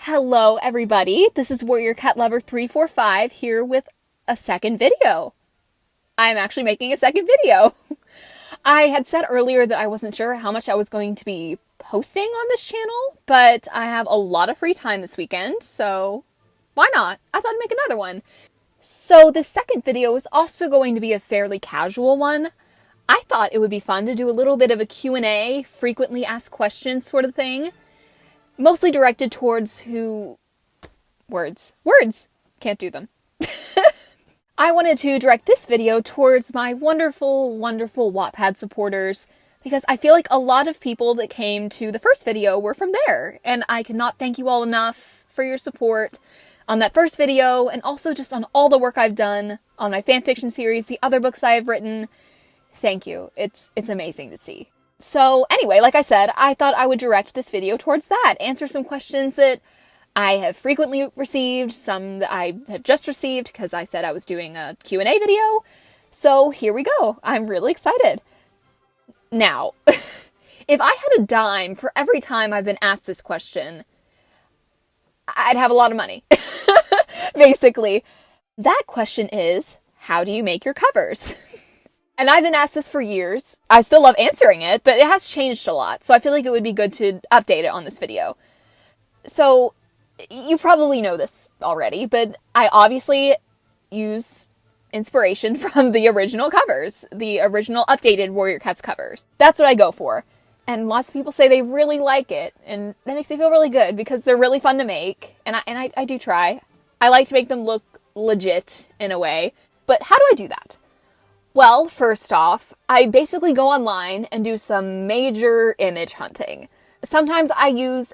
Hello everybody, this is warriorcatlover345 here with a second video. I'm actually making a second video. I had said earlier that I wasn't sure how much I was going to be posting on this channel, but I have a lot of free time this weekend, so why not? I thought I'd make another one. So the second video is also going to be a fairly casual one. I thought it would be fun to do a little bit of a Q&A, frequently asked questions sort of thing. Mostly directed towards words. Can't do them. I wanted to direct this video towards my wonderful, wonderful Wattpad supporters, because I feel like a lot of people that came to the first video were from there, and I cannot thank you all enough for your support on that first video, and also just on all the work I've done on my fanfiction series, the other books I have written. Thank you. It's amazing to see. So anyway, like I said, I thought I would direct this video towards that, answer some questions that I have frequently received, some that I had just received because I said I was doing a Q&A video. So here we go. I'm really excited. Now, if I had a dime for every time I've been asked this question, I'd have a lot of money. Basically, that question is, how do you make your covers? And I've been asked this for years. I still love answering it, but it has changed a lot, so I feel like it would be good to update it on this video. So, you probably know this already, but I obviously use inspiration from the original covers, the original updated Warrior Cats covers. That's what I go for. And lots of people say they really like it, and that makes me feel really good, because they're really fun to make, and I do try. I like to make them look legit, in a way. But how do I do that? Well, first off, I basically go online and do some major image hunting. Sometimes I use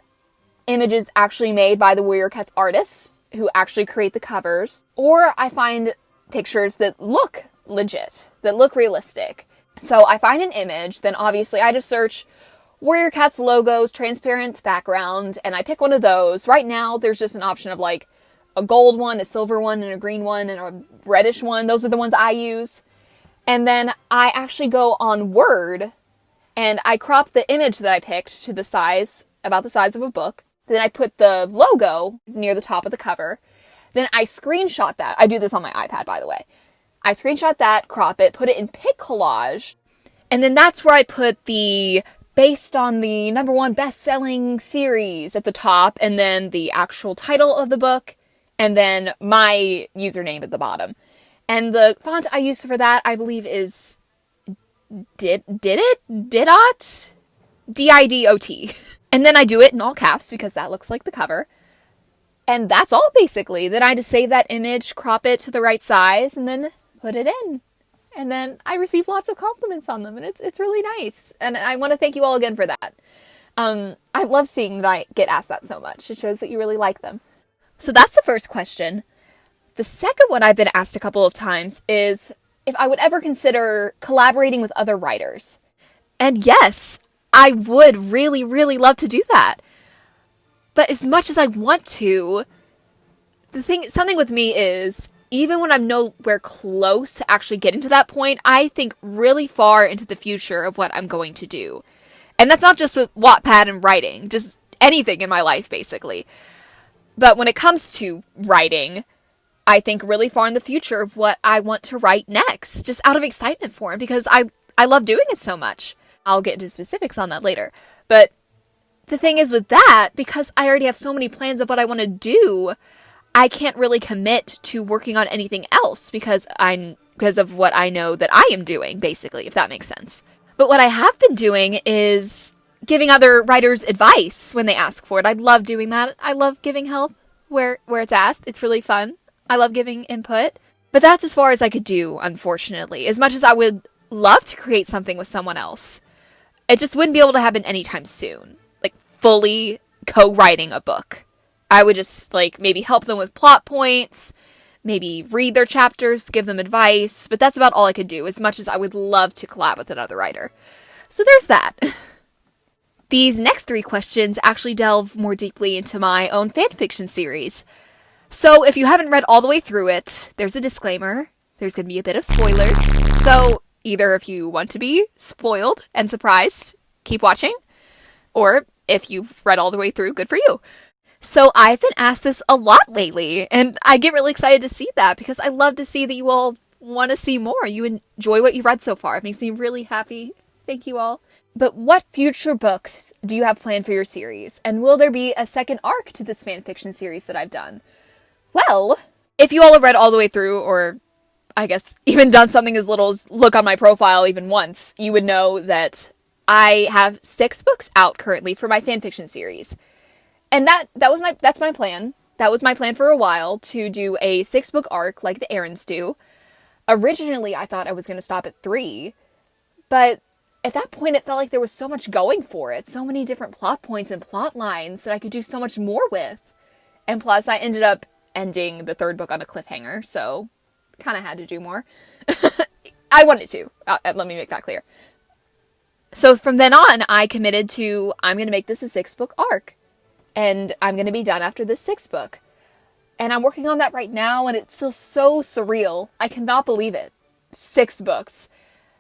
images actually made by the Warrior Cats artists who actually create the covers, or I find pictures that look legit, that look realistic. So I find an image, then obviously I just search Warrior Cats logos, transparent background, and I pick one of those. Right now, there's just an option of like a gold one, a silver one, and a green one, and a reddish one. Those are the ones I use. And then I actually go on Word and I crop the image that I picked to the size, about the size of a book. Then I put the logo near the top of the cover. Then I screenshot that. I do this on my iPad, by the way. I screenshot that, crop it, put it in Pic Collage. And then that's where I put the based on the #1 best-selling series at the top, and then the actual title of the book, and then my username at the bottom. And the font I used for that, I believe, is Didot? D-I-D-O-T. And then I do it in all caps, because that looks like the cover. And that's all, basically. Then I just save that image, crop it to the right size, and then put it in. And then I receive lots of compliments on them, and it's really nice. And I want to thank you all again for that. I love seeing that I get asked that so much. It shows that you really like them. So that's the first question. The second one I've been asked a couple of times is if I would ever consider collaborating with other writers. And yes, I would really, really love to do that. But as much as I want to, something with me is, even when I'm nowhere close to actually getting to that point, I think really far into the future of what I'm going to do. And that's not just with Wattpad and writing, just anything in my life, basically. But when it comes to writing, I think really far in the future of what I want to write next, just out of excitement for it, because I love doing it so much. I'll get into specifics on that later. But the thing is with that, because I already have so many plans of what I want to do, I can't really commit to working on anything else because of what I know that I am doing, basically, if that makes sense. But what I have been doing is giving other writers advice when they ask for it. I love doing that. I love giving help where it's asked. It's really fun. I love giving input, but that's as far as I could do, unfortunately. As much as I would love to create something with someone else, it just wouldn't be able to happen anytime soon. Like, fully co-writing a book. I would just, maybe help them with plot points, maybe read their chapters, give them advice, but that's about all I could do, as much as I would love to collab with another writer. So there's that. These next 3 questions actually delve more deeply into my own fanfiction series. So if you haven't read all the way through it, there's a disclaimer. There's going to be a bit of spoilers. So either if you want to be spoiled and surprised, keep watching. Or if you've read all the way through, good for you. So I've been asked this a lot lately, and I get really excited to see that because I love to see that you all want to see more. You enjoy what you've read so far. It makes me really happy. Thank you all. But what future books do you have planned for your series? And will there be a second arc to this fanfiction series that I've done? Well, if you all have read all the way through, or I guess even done something as little as look on my profile even once, you would know that I have 6 books out currently for my fanfiction series. And that's my plan. That was my plan for a while, to do a 6-book arc like the Errands do. Originally, I thought I was going to stop at 3, but at that point it felt like there was so much going for it, so many different plot points and plot lines that I could do so much more with. And plus, I ended up ending the 3rd book on a cliffhanger, so kind of had to do more. I wanted to. Let me make that clear. So from then on, I committed to, I'm going to make this a 6-book arc. And I'm going to be done after this 6th book. And I'm working on that right now, and it's still so surreal. I cannot believe it. 6 books.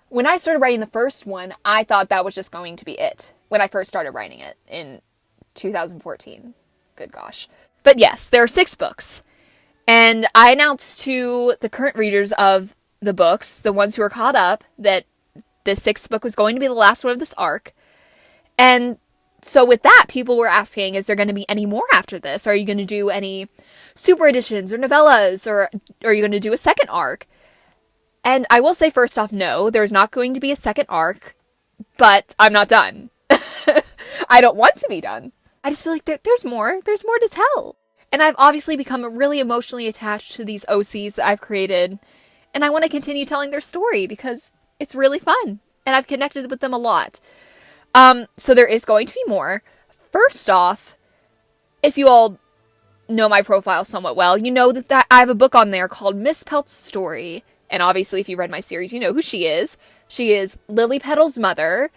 When I started writing the first one, I thought that was just going to be it. When I first started writing it in 2014. Good gosh. But yes, there are 6 books. And I announced to the current readers of the books, the ones who are caught up, that the 6th book was going to be the last one of this arc. And so with that, people were asking, is there going to be any more after this? Are you going to do any super editions or novellas? Or are you going to do a second arc? And I will say first off, no, there's not going to be a second arc, but I'm not done. I don't want to be done. I just feel like there's more. There's more to tell. And I've obviously become really emotionally attached to these OCs that I've created. And I want to continue telling their story because it's really fun. And I've connected with them a lot. So there is going to be more. First off, if you all know my profile somewhat well, you know that I have a book on there called Miss Pelt's Story. And obviously, if you read my series, you know who she is. She is Lily Petal's mother.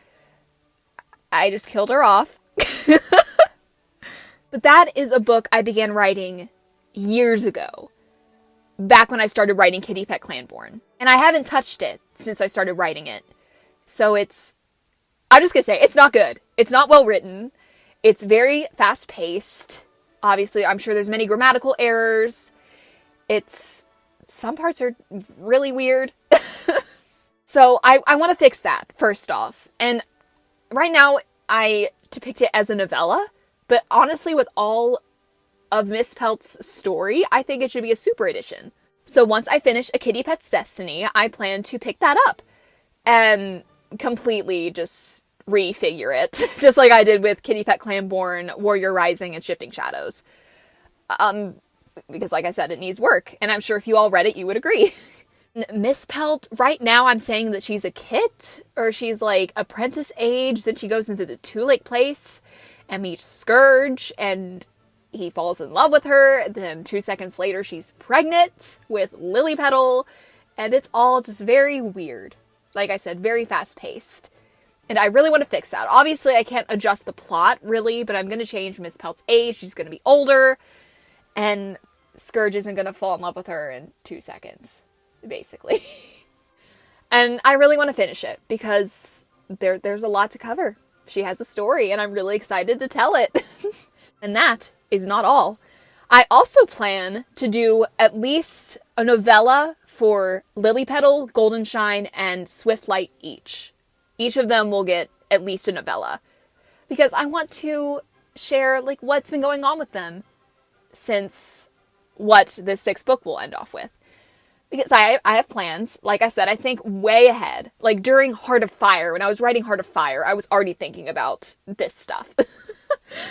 I just killed her off. But that is a book I began writing years ago. Back when I started writing Kitty Pet Clanborn. And I haven't touched it since I started writing it. So I'm just gonna say, it's not good. It's not well written. It's very fast-paced. Obviously, I'm sure there's many grammatical errors. Some parts are really weird. So I want to fix that, first off. And right now, I depict it as a novella. But honestly, with all of Miss Pelt's story, I think it should be a super edition. So once I finish A Kitty Pet's Destiny, I plan to pick that up. And completely just refigure it. Just like I did with Kitty Pet Clanborn, Warrior Rising, and Shifting Shadows. Because like I said, it needs work. And I'm sure if you all read it, you would agree. Miss Pelt, right now I'm saying that she's a kit, or she's like apprentice age, then she goes into the Two Lake Place and meets Scourge, and he falls in love with her, then 2 seconds later she's pregnant with Lily Petal, and it's all just very weird. Like I said, very fast-paced. And I really want to fix that. Obviously, I can't adjust the plot, really, but I'm going to change Miss Pelt's age. She's going to be older, and Scourge isn't going to fall in love with her in 2 seconds, basically. And I really want to finish it, because there's a lot to cover. She has a story, and I'm really excited to tell it. And that is not all. I also plan to do at least a novella for Lily Petal, Golden Shine, and Swiftlight each. Each of them will get at least a novella. Because I want to share, like, what's been going on with them since what this 6th book will end off with. Because I have plans. Like I said, I think way ahead. Like, during Heart of Fire, when I was writing Heart of Fire, I was already thinking about this stuff.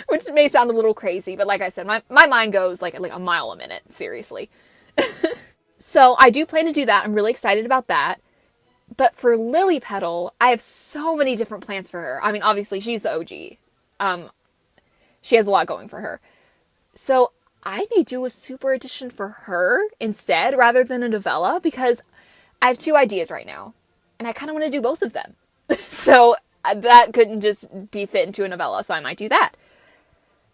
Which may sound a little crazy, but like I said, my mind goes like a mile a minute, seriously. So I do plan to do that. I'm really excited about that. But for Lily Petal, I have so many different plans for her. I mean, obviously, she's the OG. She has a lot going for her. So I may do a super edition for her instead, rather than a novella, because I have 2 ideas right now. And I kind of want to do both of them. So that couldn't just be fit into a novella, so I might do that.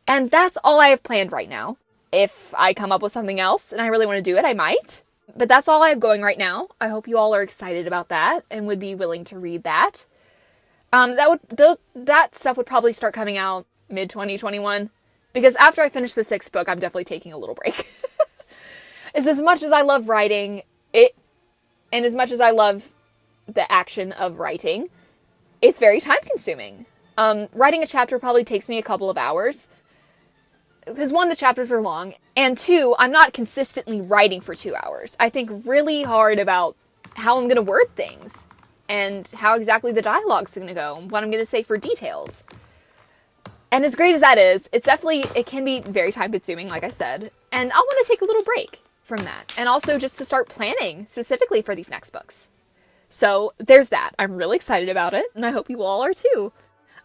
And that's all I have planned right now. If I come up with something else and I really want to do it, I might. But that's all I have going right now. I hope you all are excited about that and would be willing to read that. That stuff would probably start coming out mid-2021. Because after I finish the 6th book, I'm definitely taking a little break. As much as I love writing it, and as much as I love the action of writing, it's very time consuming. Writing a chapter probably takes me a couple of hours. Because 1, the chapters are long, and 2, I'm not consistently writing for 2 hours. I think really hard about how I'm going to word things, and how exactly the dialogue's going to go, and what I'm going to say for details. And as great as that is, it can be very time consuming, like I said, and I'll want to take a little break from that, and also just to start planning specifically for these next books. So there's that. I'm really excited about it, and I hope you all are too.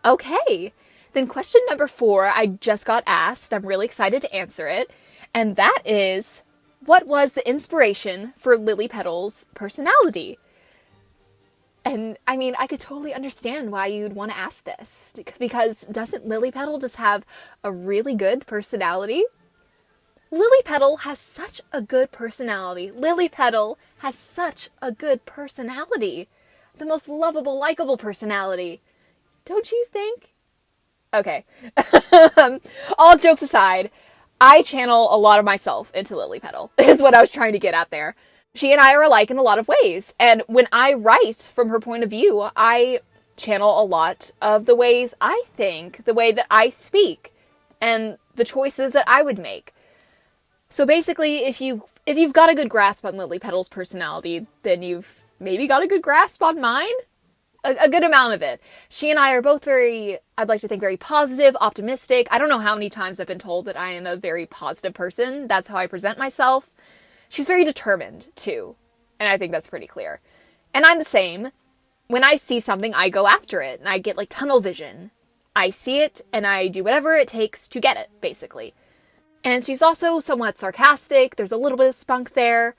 Okay. Then question number 4, I just got asked. I'm really excited to answer it. And that is, what was the inspiration for Lily Petal's personality? And, I mean, I could totally understand why you'd want to ask this. Because doesn't Lily Petal just have a really good personality? Lily Petal has such a good personality. Lily Petal has such a good personality. The most lovable, likable personality. Don't you think? Okay. All jokes aside, I channel a lot of myself into Lily Petal, is what I was trying to get at there. She and I are alike in a lot of ways, and when I write from her point of view, I channel a lot of the ways I think, the way that I speak, and the choices that I would make. So basically, if you've got a good grasp on Lily Petal's personality, then you've maybe got a good grasp on mine? A good amount of it. She and I are both I'd like to think very positive, optimistic. I don't know how many times I've been told that I am a very positive person. That's how I present myself. She's very determined, too. And I think that's pretty clear. And I'm the same. When I see something, I go after it. And I get, like, tunnel vision. I see it, and I do whatever it takes to get it, basically. And she's also somewhat sarcastic. There's a little bit of spunk there.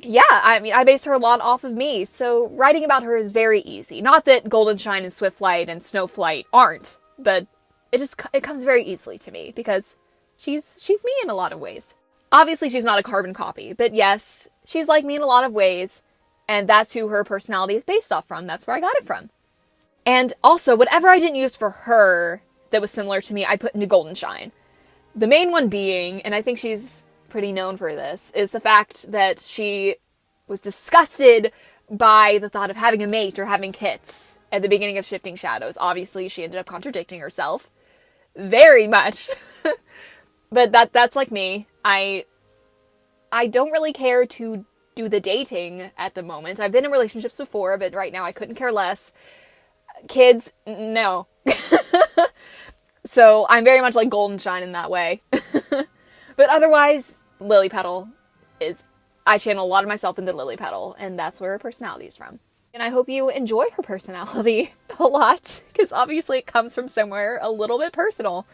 Yeah, I mean, I base her a lot off of me, so writing about her is very easy. Not that Golden Shine and Swiftlight and Snowflight aren't, but it comes very easily to me, because she's me in a lot of ways. Obviously, she's not a carbon copy, but yes, she's like me in a lot of ways, and that's who her personality is based off from. That's where I got it from. And also, whatever I didn't use for her that was similar to me, I put into Golden Shine. The main one being, and I think she's pretty known for this, is the fact that she was disgusted by the thought of having a mate or having kits at the beginning of Shifting Shadows. Obviously, she ended up contradicting herself. Very much. But that's like me. I don't really care to do the dating at the moment. I've been in relationships before, but right now I couldn't care less. Kids, no. So I'm very much like Golden Shine in that way. But otherwise, Lily Petal I channel a lot of myself into Lily Petal, and that's where her personality is from. And I hope you enjoy her personality a lot, because obviously it comes from somewhere a little bit personal.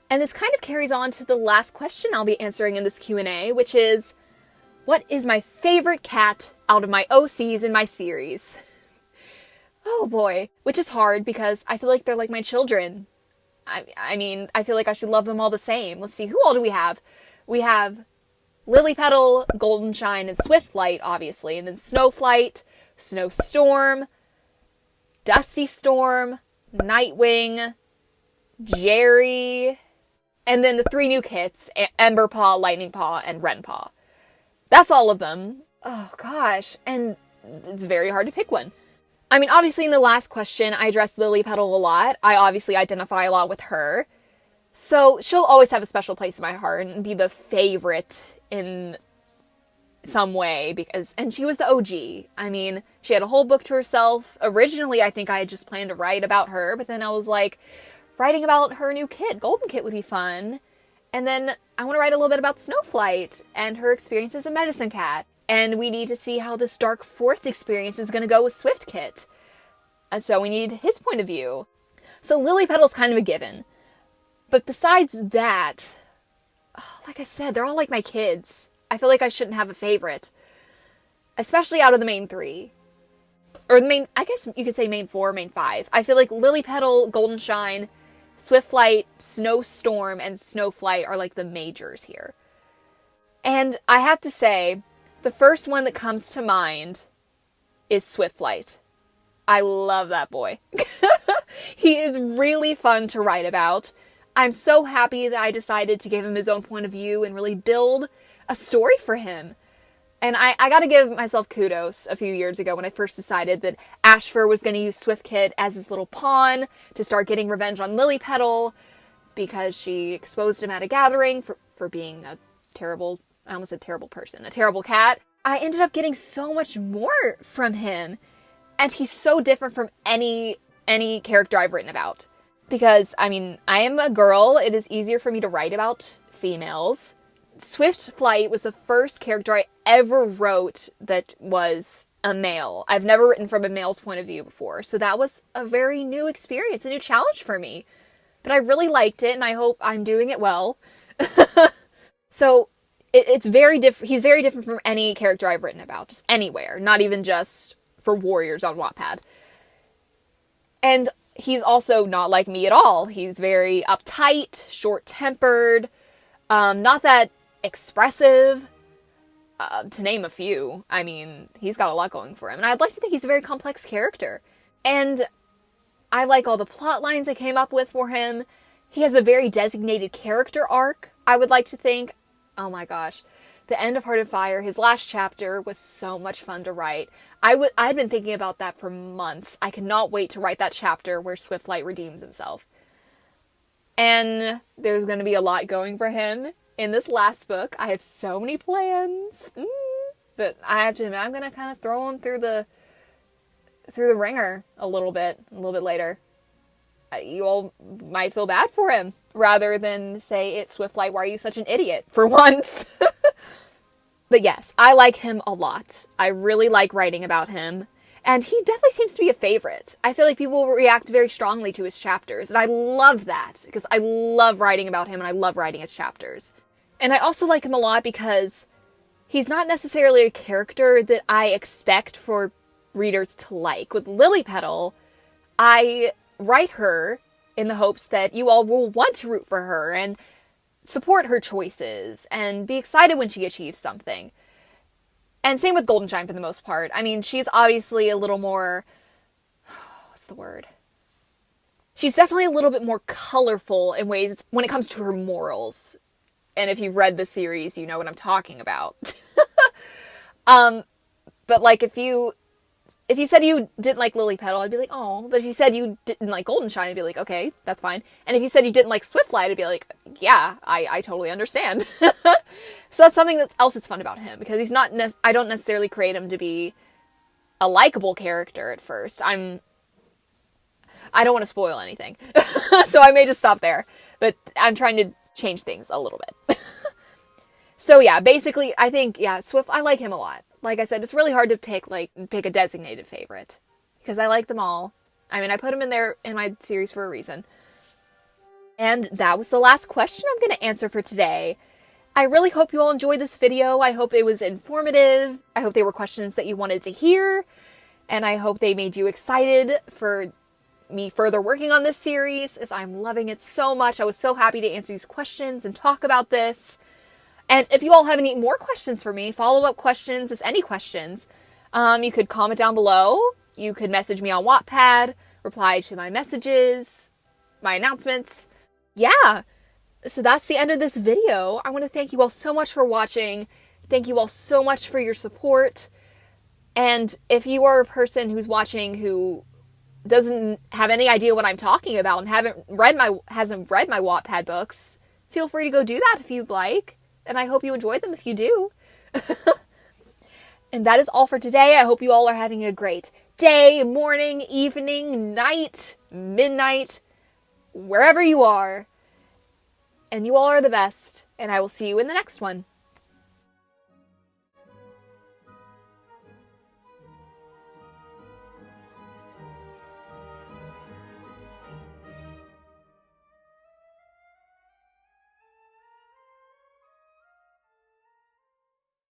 And this kind of carries on to the last question I'll be answering in this Q&A, which is, what is my favorite cat out of my OCs in my series? Oh boy. Which is hard, because I feel like they're like my children. I mean, I feel like I should love them all the same. Let's see, who all do we have? We have Lily Petal, Golden Shine, and Swiftlight, obviously. And then Snowflight, Snowstorm, Dusty Storm, Nightwing, Jerry, and then the 3 new kits, Emberpaw, Lightning Paw, and Wrenpaw. That's all of them. Oh gosh, and it's very hard to pick one. I mean, obviously in the last question, I addressed Lily Petal a lot. I obviously identify a lot with her. So she'll always have a special place in my heart and be the favorite in some way, and she was the OG. I mean, she had a whole book to herself. Originally, I think I had just planned to write about her, but then I was like, writing about her new kit, Golden Kit, would be fun. And then I want to write a little bit about Snowflight and her experience as a medicine cat. And we need to see how this Dark Forest experience is going to go with Swift Kit. And so we need his point of view. So Lily Petal's kind of a given. But besides that, like I said, they're all like my kids. I feel like I shouldn't have a favorite. Especially out of the main 3. Or the main, I guess you could say main 4, main 5. I feel like Lily Petal, Golden Shine, Swiftlight, Snowstorm, and Snowflight are like the majors here. And I have to say, the first one that comes to mind is Swiftlight. I love that boy. He is really fun to write about. I'm so happy that I decided to give him his own point of view and really build a story for him. And I gotta give myself kudos a few years ago when I first decided that Ashfur was gonna use Swift as his little pawn to start getting revenge on Lily Petal because she exposed him at a gathering for being a terrible, I almost said terrible person, a terrible cat. I ended up getting so much more from him. And he's so different from any character I've written about. Because, I mean, I am a girl. It is easier for me to write about females. Swiftflight was the first character I ever wrote that was a male. I've never written from a male's point of view before. So that was a very new experience, a new challenge for me. But I really liked it, and I hope I'm doing it well. So, it's very different. He's very different from any character I've written about. Just anywhere. Not even just for warriors on Wattpad. And he's also not like me at all. He's very uptight, short-tempered, not that expressive, to name a few. I mean, he's got a lot going for him. And I'd like to think he's a very complex character. And I like all the plot lines I came up with for him. He has a very designated character arc, I would like to think. Oh my gosh. The end of Heart of Fire, his last chapter, was so much fun to write. I'd been thinking about that for months. I cannot wait to write that chapter where Swiftlight redeems himself. And there's going to be a lot going for him in this last book. I have so many plans. But I have to admit, I'm going to kind of throw him through the ringer a little bit later. You all might feel bad for him, rather than say, it's Swiftlight, why are you such an idiot, for once. But yes, I like him a lot. I really like writing about him. And he definitely seems to be a favorite. I feel like people react very strongly to his chapters. And I love that, because I love writing about him and I love writing his chapters. And I also like him a lot because he's not necessarily a character that I expect for readers to like. With Lily Petal, I write her in the hopes that you all will want to root for her and support her choices and be excited when she achieves something. And same with Goldenshine for the most part. I mean, she's obviously a little more, what's the word? She's definitely a little bit more colorful in ways when it comes to her morals. And if you've read the series, you know what I'm talking about. But like if you said you didn't like Lily Petal, I'd be like, oh. But if you said you didn't like Goldenshine, I'd be like, okay, that's fine. And if you said you didn't like Swiftlight, I'd be like, yeah, I totally understand. So that's something else that's fun about him, because he's not, I don't necessarily create him to be a likable character at first. I don't want to spoil anything. So I may just stop there. But I'm trying to change things a little bit. So yeah, basically, I think, yeah, I like him a lot. Like I said, it's really hard to pick a designated favorite, because I like them all. I mean, I put them in my series for a reason. And that was the last question I'm going to answer for today. I really hope you all enjoyed this video. I hope it was informative. I hope they were questions that you wanted to hear. And I hope they made you excited for me further working on this series, as I'm loving it so much. I was so happy to answer these questions and talk about this. And if you all have any more questions for me, follow-up questions, just any questions, you could comment down below. You could message me on Wattpad, reply to my messages, my announcements. Yeah, so that's the end of this video. I want to thank you all so much for watching. Thank you all so much for your support. And if you are a person who's watching who doesn't have any idea what I'm talking about and hasn't read my Wattpad books, feel free to go do that if you'd like. And I hope you enjoyed them if you do. And that is all for today. I hope you all are having a great day, morning, evening, night, midnight, wherever you are. And you all are the best. And I will see you in the next one.